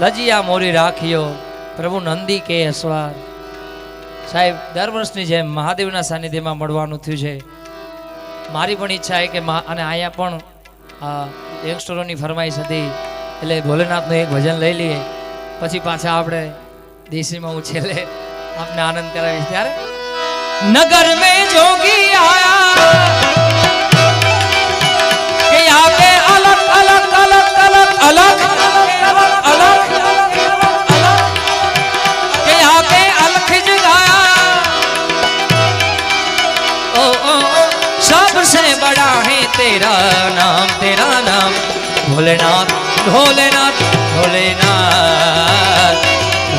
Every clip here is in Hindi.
લજિયા મોરી રાખ્યો પ્રભુ નંદી કે અસવાર. સાહેબ દર વર્ષની જેમ મહાદેવના સાનિધ્યમાં મળવાનું થયું છે. મારી પણ ઈચ્છા છે કે અને અહીંયા પણ યંગસ્ટરોની ફરમાઈશ હતી એટલે ભોલેનાથનું એક ભજન લઈ લઈએ પછી પાછા આપણે દેશીમાં હું છેલ્લે આપને આનંદ કરાવીશ. ત્યારે નગર મેં જોગી આયા કે આગે અલગ અલગ અલગ અલગ અલગ અલગ કે આગે અલગ જગાया ओ सबसे बड़ा है तेरा नाम भोलेनाथ भोलेनाथ भोलेनाथ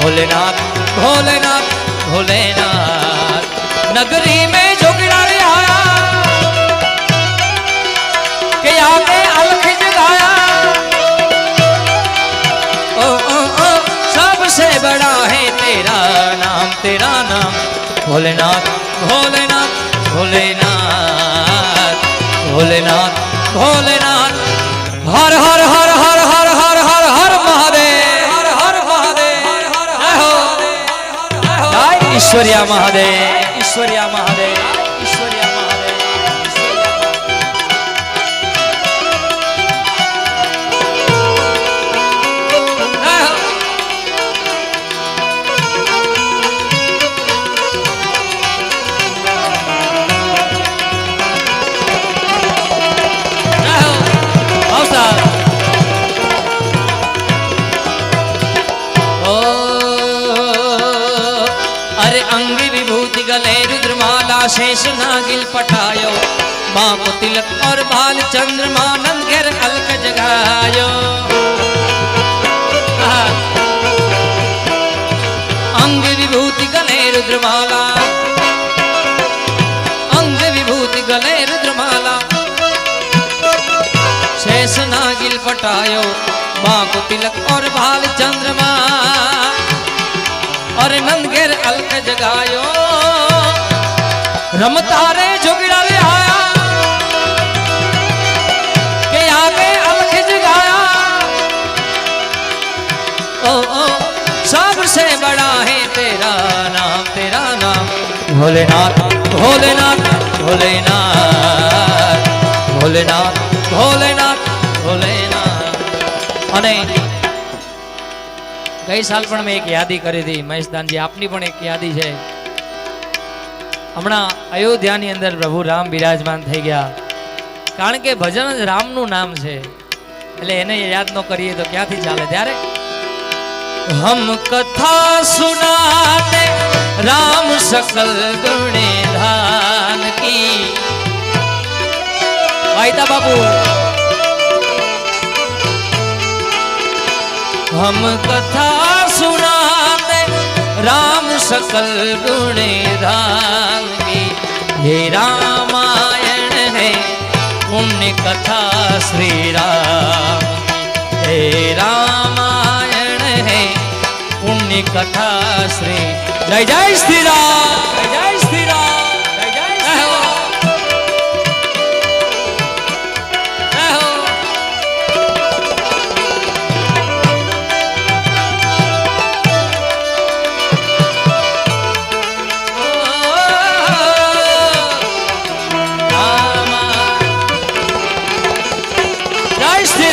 भोलेनाथ भोलेनाथ भोलेनाथ. नगरी में जोगिड़ा रे आया के आगे अलख जगाया ओ सबसे बड़ा है तेरा नाम भोलेनाथ भोलेनाथ भोलेनाथ भोलेनाथ भोलेनाथ. हर हर हर हर हर हर हर हर महादेव हर हर महादेव जय ईश्वरिया महादेव ईश्वरिया महादेव ईश्वरिया महादेव. गले रुद्रमाला शेष नागिल पटायो माँ को तिलक और बाल चंद्रमा नंद घेर अलक जगायो. अंग विभूति गले रुद्रमाला अंग विभूति गले रुद्रमाला शेष नागिल पटायो माँ को तिलक और बाल चंद्रमा और नंद घेर अलक जगायो. रमता रे जोगिड़ा रे आया के आगे अलख जगाया ओ सबसे बड़ा है तेरा नाम भोलेनाथ भोलेनाथ भोलेनाथ भोलेनाथ भोलेनाथ भोलेनाथ. અને ગઈ સાલ પણ મેં એક યાદી કરી હતી મહેશદાનજી, આપની પણ એક યાદી છે. હમણાં અયોધ્યાની અંદર પ્રભુ રામ બિરાજમાન થઈ ગયા, કારણ કે ભજન જ રામનું નામ છે એટલે એને યાદ ન કરીએ તો ક્યાંથી ચાલે. ત્યારે હમ કથા સુનાતે રામ સકલ ગુણે ધાન કી વાયતા બાપુ. हम कथा सुनाते राम सकल गुणे धाम की ये रामायण है पुण्य कथा श्री राम की. हे रामायण है पुण्य कथा श्री जय जय श्री राम जय जय श्री राम जय जय श्री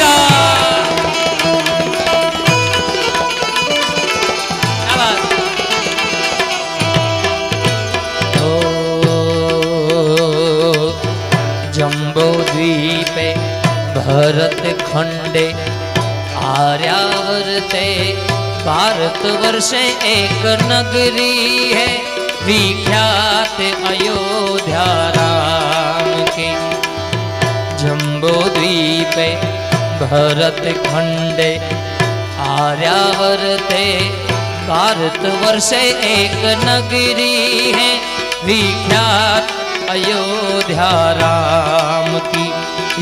राम. जम्बूद्वीपे भरत खंडे आर्यावर्ते भारत वर्षे एक नगरी है विख्यात अयोध्या राम की. जम्बूद्वीपे भरत खंडे आर्यावर्ते भारत वर्षे एक नगरी है विख्यात अयोध्या राम की.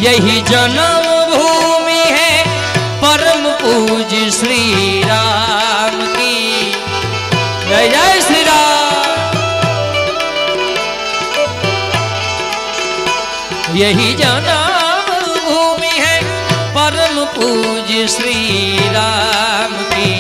यही जन्म भूमि है परम पूज्य श्री राम की. जय जय श्री राम. यही जन्म भूमि है परम पूज्य श्री राम की.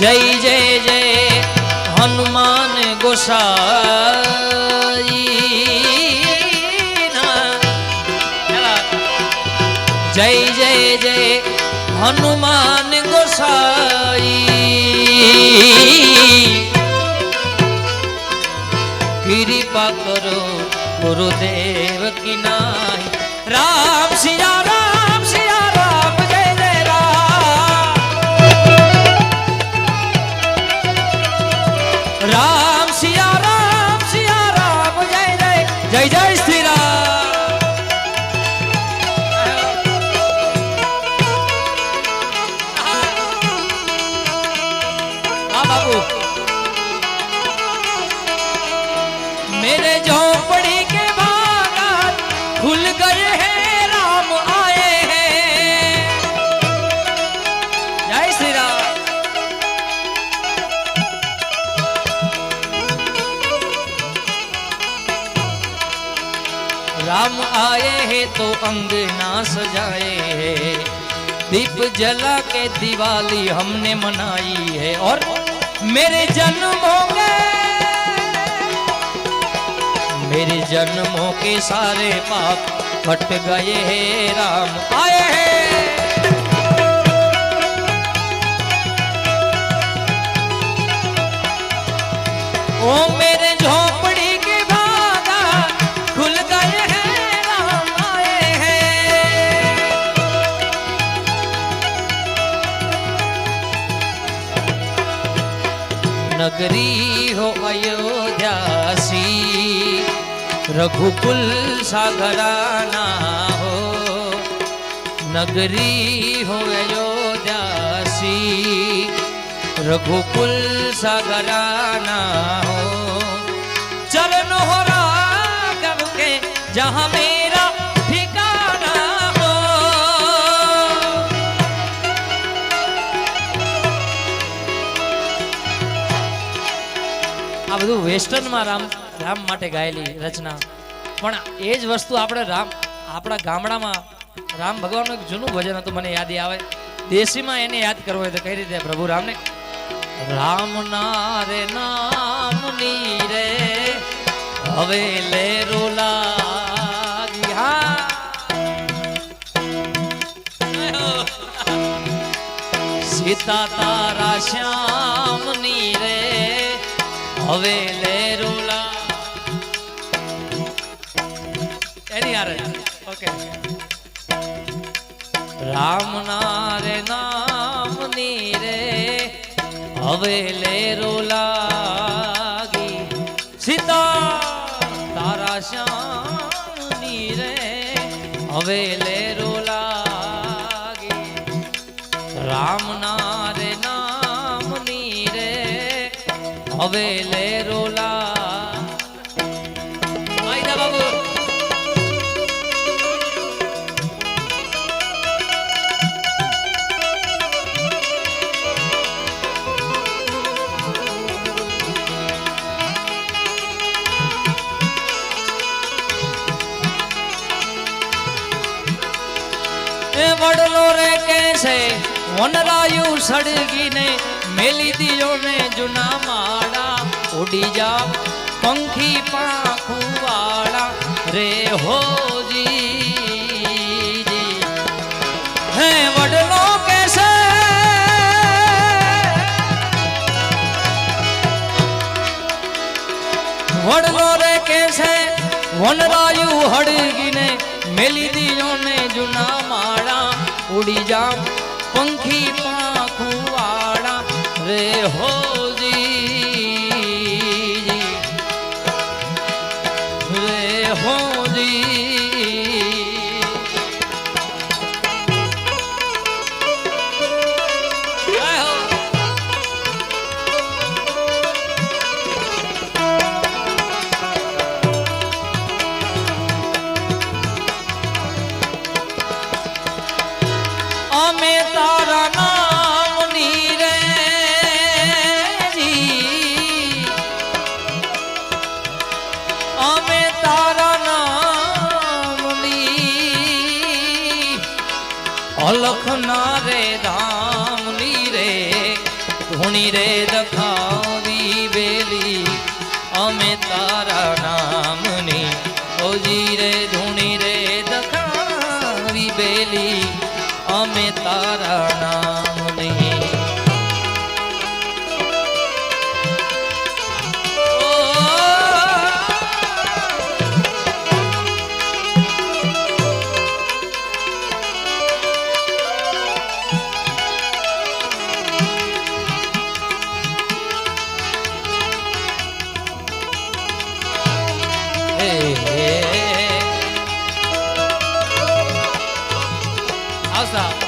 जय जय जय हनुमान गोसाई जय जय जय हनुमान गोसाई कृपा करो गुरुदेव की नाई राम सिया राम जय जय राम सिया राम जय जय जय जय श्री राम। हाँ बाबू मेरे झोपड़ी के बागान खुल गए हैं राम आए हैं जय श्री राम। राम आए हैं तो अंगना सजाए हैं दीप जला के दिवाली हमने मनाई है और मेरे जन्मों के सारे पाप कट गए हैं राम आए हैं। ओ मेरे झोपड़ी के बागान खुल गए हैं राम आए हैं। नगरी हो अयोध्यासी रघुकुल सागराना हो नगरी हो अयोध्यासी रघुकुल सागराना हो चरण हो राघव के जहां मेरा ठिकाना हो। आ બધું વેસ્ટર્ન માં રામ માટે ગાયેલી રચના પણ એ જ વસ્તુ આપણે આપણા ગામડામાં રામ ભગવાનનું એક જૂનું ભજન હતું મને યાદ આવે દેશીમાં એને યાદ કરવો હોય તો કઈ રીતે પ્રભુ રામને રામ ના રે નામની રે હવે લેરો લાગી હા સીતા તારા શ્યામની રે હવે લેરો ओके राम नारे नाम नीरे हवे लेरो लागी सीता तारा श्याम नीरे हवे लेरो लागी राम नारे नाम नीरे हवे लेरो लागी बाबू वडलो रे कैसे वनरायु सड़गी ने मेली दियो ने जुना माड़ा उड़ी जा पंखी पाखू वाला रे हो जी है वडलो कैसे वडलो रे कैसे वनरायु हड़गी ने मेली दियो ने जुना माड़ा उड़ी जा पंखी पाखू वाड़ा रे हो जी रे हो जी तारा नाम नीरे जी हमें तारा नाम नी अलख ना रे धाम नीरे धुनी ધૂણી રે દખાવી બેલી અમે તારા નામની ઓજી રે ધૂણી રે દખાવી બેલી અમે તારા નામની આવતા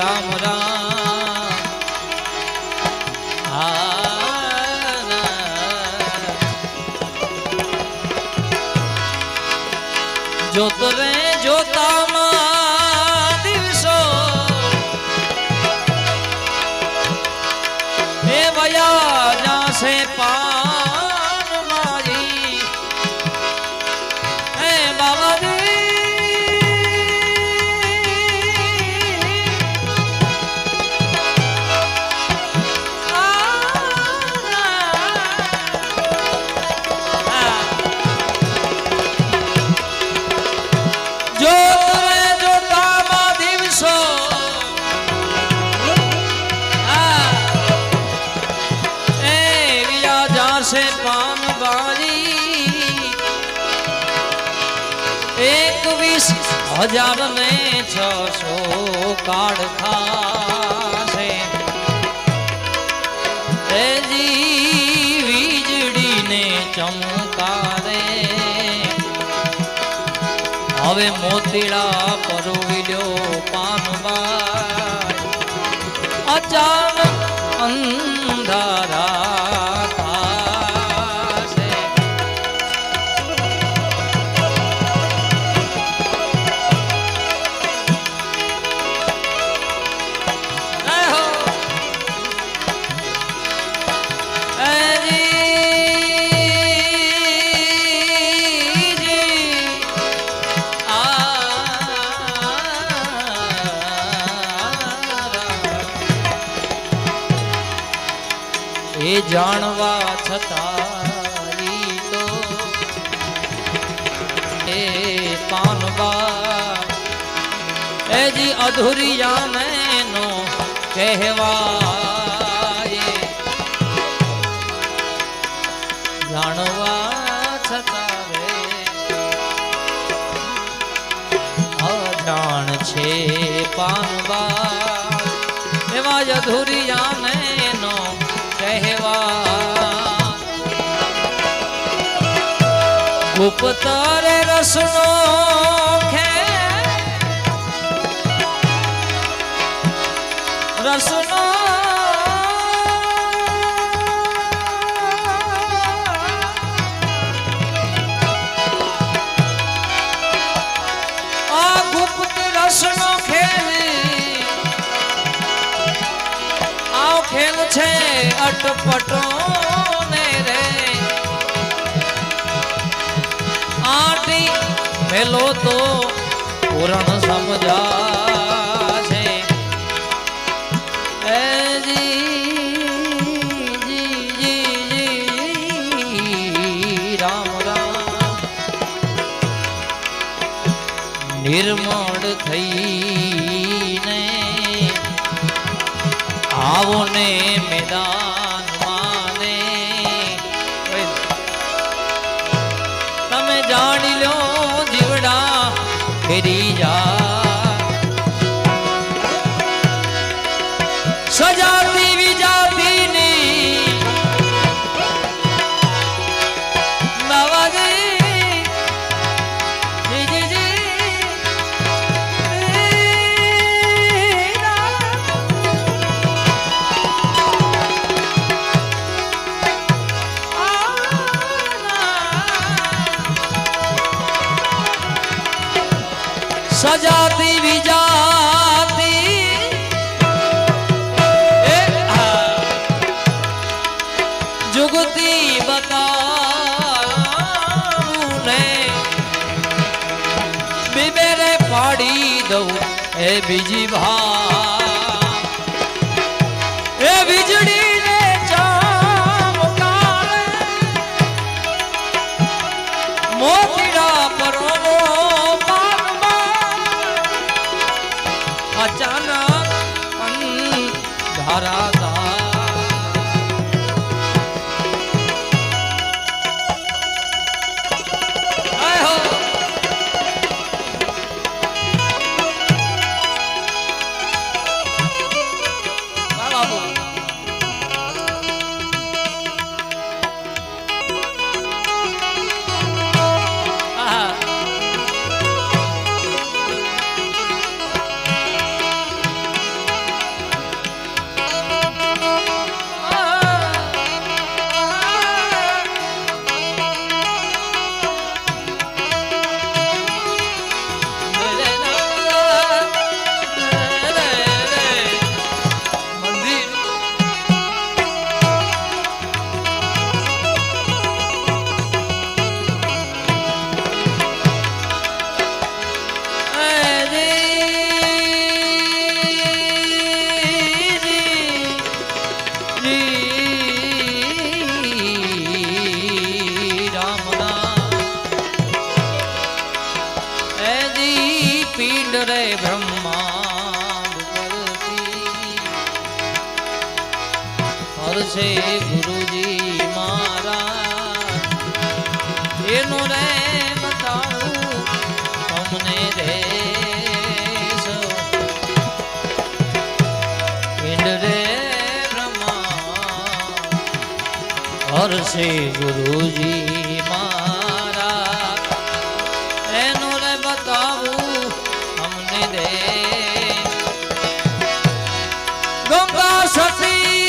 રામ રામ જોત રે જોતામાં દિવસો હે વયા જાશે પાન મારી હે બાબા से पान बारी 21,000 ने 600 काढ़ खासे तेजी वीजड़ी ने चमकारे हवे मोतीड़ा परविल्यो पानबाई अचानक अंधारा એ જાણવા છતાંય તો એ પાનબા એ જી અધૂરિયાને નો કહેવાય જાણવા છતાં રે અજાણ છે પાનબા એવા જ અધૂરિયાને નો ગુપ્તર રસનો રસનો આ ગુપ્ત રસનો ખેલ આવ ખેલ છે અટપટો ને રે આટી મેલો તો પૂરણ સમજા છે એ જી રામ રામ નિર્મળ થઈને આવો ને મેદાન માને તમે જાણી લો જીવડા ફેરી જા સજાતી વિજાતીની બાવાજી સજાતી વિજાતી જુગતી બતાવું ને બિબેરે પાડી દઉં એ બીજી ભા એ વીજળી ને ચમકારે મોતીડા પરોનો અચાનક અંધારા છે ગુરુજી મારા એનો રે બતાવું તમને રે પિંડ રે બ્રહ્મા હરશે ગુરુજી મારા એનો રે બતાવું તમને રે ગંગા સતી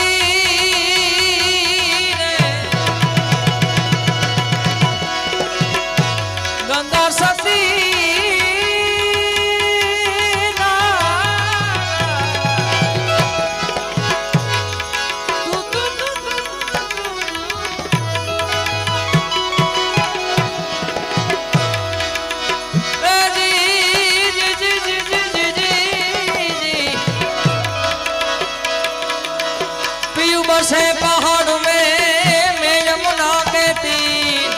बसे पहाड़ में मैं यमुना के तीर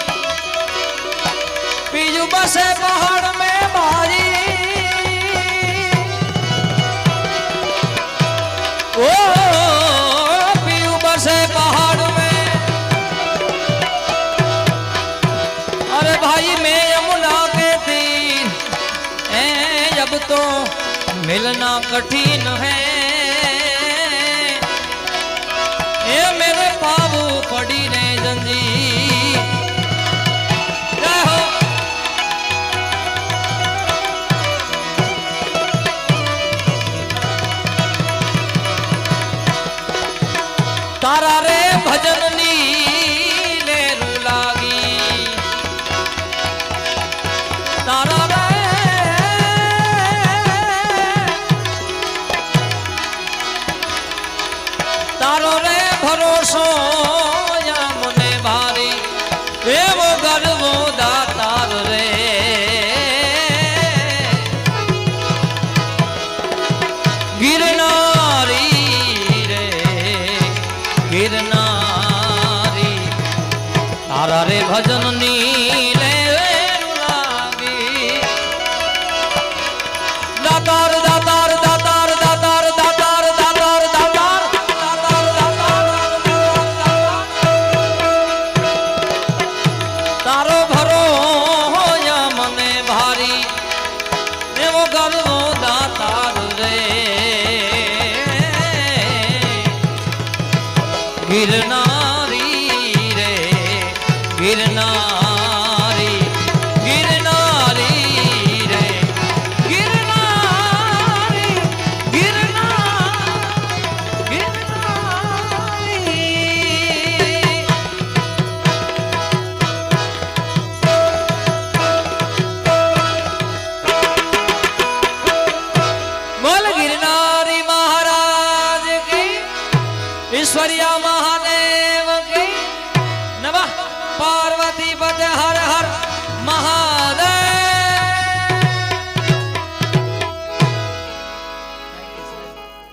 पीजू बसे पहाड़ में भारी ओ पीजू बसे पहाड़ में अरे भाई मैं यमुना के तीर जब तो मिलना कठिन है मेरे पाव पड़ी ने जंजीर तारा रे भजन नी लेरू लागी तारा रे तारो रे भरोसो या मने भारी एवो गर्वो दातार रे गिरनारी रे गिरनारी तारा रे भजन नी ले लागी दातार दातार दातार दातार दातार दातार दातार तारो भरो या मने भारी एवो गर्वो दातार रे गिरनारी रे गिरनारी गिरनारी रे गिरनारी गिरनारी गिरनारी ઈશ્વરિયા મહાદેવ કે નમઃ પાર્વતી પતે હર હર મહાદેવ